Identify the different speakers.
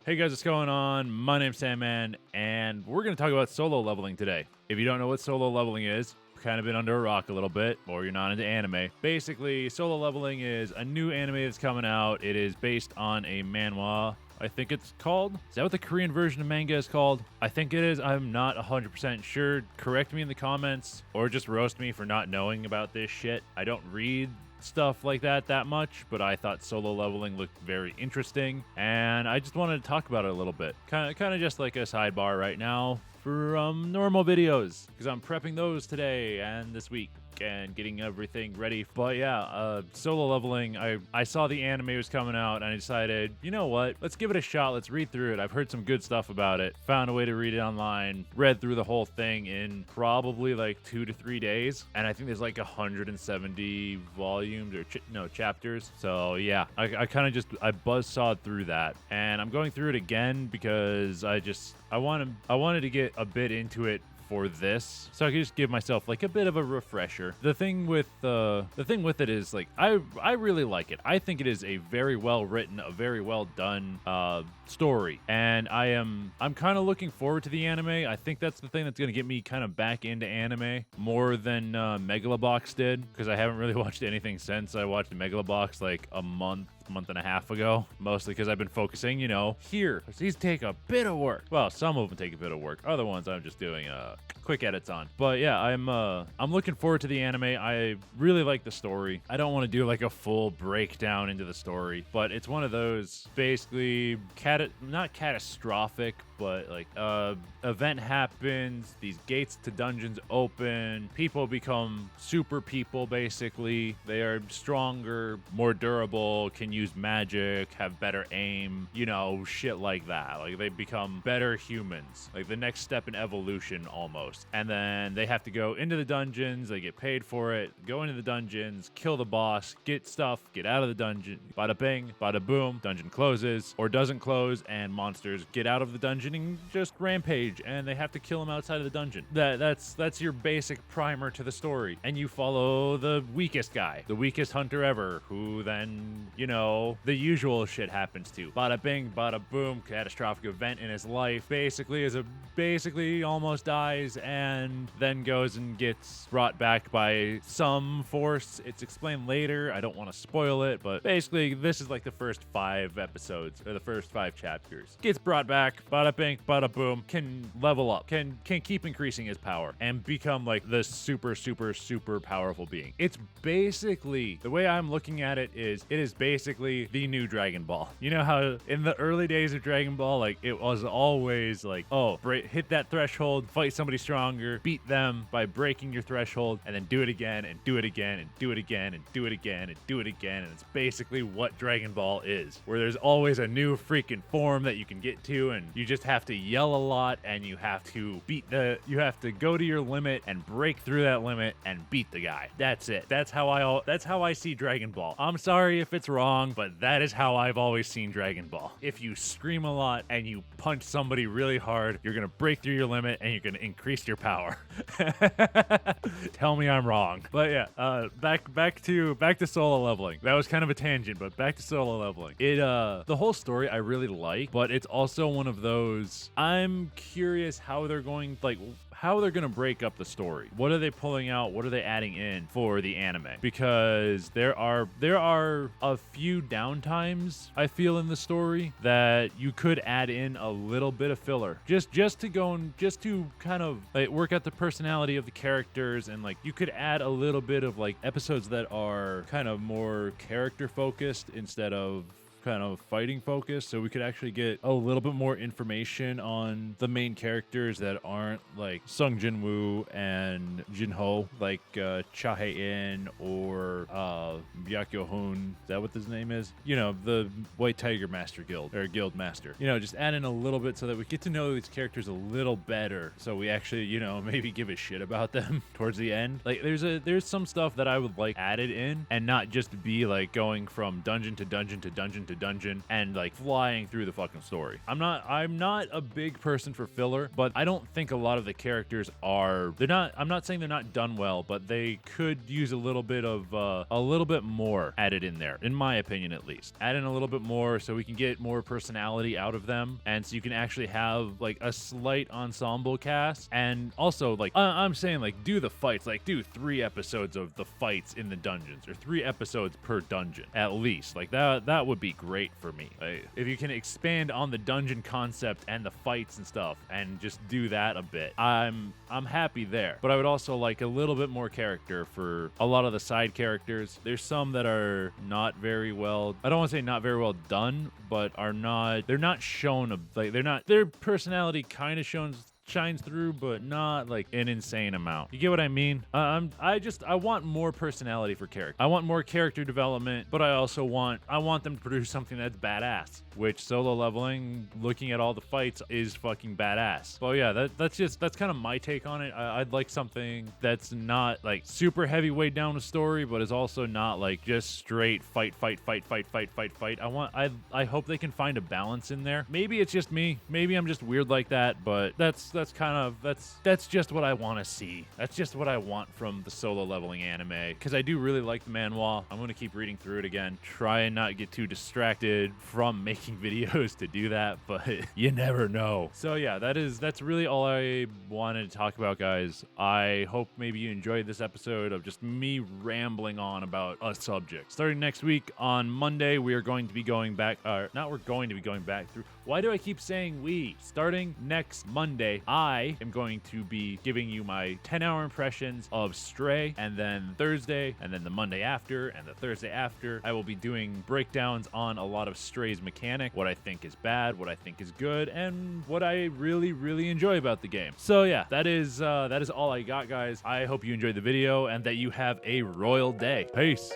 Speaker 1: Hey guys, what's going on? My name's Sandman, and we're going to talk about solo leveling today. If you don't know what solo leveling is, you've kind of been under a rock a little bit, or you're not into anime. Basically, solo leveling is a new anime that's coming out. It is based on a manhwa, I think it's called. Is that what the Korean version of manga is called? I think it is. I'm not 100% sure. Correct me in the comments, or just roast me for not knowing about this shit. I don't read stuff like that much, but I thought solo leveling looked very interesting, and I just wanted to talk about it a little bit. Kind of just like a sidebar right now for normal videos, because I'm prepping those today and this week and getting everything ready. But yeah, solo leveling, I saw the anime was coming out and I decided, you know what, let's give it a shot. Let's read through it. I've heard some good stuff about it, found a way to read it online, read through the whole thing in probably like 2 to 3 days, and I think there's like 170 volumes or chapters. So yeah, I kind of just I buzzsawed through that, and I'm going through it again because I wanted to get a bit into it for this, so I could just give myself like a bit of a refresher. The thing with it is like I really like it. I think it is a very well written, a very well done story, and I'm kind of looking forward to the anime. I think that's the thing that's gonna get me kind of back into anime more than Megalobox did, because I haven't really watched anything since I watched Megalobox like a month and a half ago, mostly because I've been focusing, here. These take a bit of work. Well, some of them take a bit of work. Other ones I'm just doing quick edits on. But yeah, I'm looking forward to the anime. I really like the story. I don't want to do like a full breakdown into the story, but it's one of those basically not catastrophic, but like event happens, these gates to dungeons open, people become super people. Basically, they are stronger, more durable, can use magic, have better aim, shit like that. Like they become better humans, like the next step in evolution almost. And then they have to go into the dungeons, they get paid for it, go into the dungeons, kill the boss, get stuff, get out of the dungeon. Bada bing, bada boom, dungeon closes or doesn't close, and monsters get out of the dungeon and just rampage, and they have to kill them outside of the dungeon. That's your basic primer to the story, and you follow the weakest guy, the weakest hunter ever, who then, the usual shit happens to. Bada bing, bada boom, catastrophic event in his life. Basically almost dies, and then goes and gets brought back by some force. It's explained later. I don't want to spoil it, but basically this is like the first 5 episodes, or the first 5 chapters. Gets brought back, bada bing, bada boom, can level up, can keep increasing his power, and become like the super powerful being. It's basically, the way I'm looking at it is basically the new Dragon Ball. You know how in the early days of Dragon Ball, like it was always like, hit that threshold, fight somebody stronger, beat them by breaking your threshold, and then do it again, and do it again, and do it again, and do it again, and do it again. And it's basically what Dragon Ball is, where there's always a new freaking form that you can get to, and you just have to yell a lot, and you have to go to your limit and break through that limit and beat the guy. That's it. That's how I see Dragon Ball. I'm sorry if it's wrong, but that is how I've always seen Dragon Ball. If you scream a lot and you punch somebody really hard, you're gonna break through your limit and you're gonna increase your power. Tell me I'm wrong. But yeah, back to solo leveling. That was kind of a tangent, but back to solo leveling. The whole story I really like, but it's also one of those, I'm curious how they're going to break up the story. What are they pulling out? What are they adding in for the anime? Because there are a few downtimes I feel in the story that you could add in a little bit of filler, just to kind of like work out the personality of the characters, and like you could add a little bit of like episodes that are kind of more character focused instead of kind of fighting focused, so we could actually get a little bit more information on the main characters that aren't like Sung Jin Woo and Jin Ho, like Cha Hae-in or Byakyo Hoon. Is that what his name is? The White Tiger Master Guild, or Guild Master. Just add in a little bit so that we get to know these characters a little better, so we actually, maybe give a shit about them towards the end. Like there's some stuff that I would like added in, and not just be like going from dungeon to dungeon to dungeon to to dungeon and like flying through the fucking story. I'm not a big person for filler, but I don't think a lot of the characters I'm not saying they're not done well, but they could use a little bit more added in there, in my opinion at least. Add in a little bit more so we can get more personality out of them, and so you can actually have like a slight ensemble cast. And also, like, I'm saying, like, do the fights, like do 3 episodes of the fights in the dungeons, or 3 episodes per dungeon at least. Like that would be great for me. Like, if you can expand on the dungeon concept and the fights and stuff and just do that a bit, I'm happy there. But I would also like a little bit more character for a lot of the side characters. There's some that are not very well, I don't want to say not very well done, but they're not shown, like their personality kind of shines through, but not like an insane amount. You get what I mean? I want more personality for character. I want more character development, but I also want them to produce something that's badass, which Solo Leveling, looking at all the fights, is fucking badass. Well, yeah, that's kind of my take on it. I'd like something that's not like super heavyweight down the story, but is also not like just straight fight. I hope they can find a balance in there. Maybe it's just me. Maybe I'm just weird like that, but that's just what I want to see. That's just what I want from the Solo Leveling anime, because I do really like the manhwa. I'm going to keep reading through it again. Try and not get too distracted from making videos to do that, but you never know. So yeah, that's really all I wanted to talk about, guys. I hope maybe you enjoyed this episode of just me rambling on about a subject. Starting next week on Monday, we are going to be going back, through. Why do I keep saying we? Starting next Monday, I am going to be giving you my 10-hour impressions of Stray, and then Thursday, and then the Monday after, and the Thursday after, I will be doing breakdowns on a lot of Stray's mechanic, what I think is bad, what I think is good, and what I really, really enjoy about the game. So yeah, that is all I got, guys. I hope you enjoyed the video and that you have a royal day. Peace.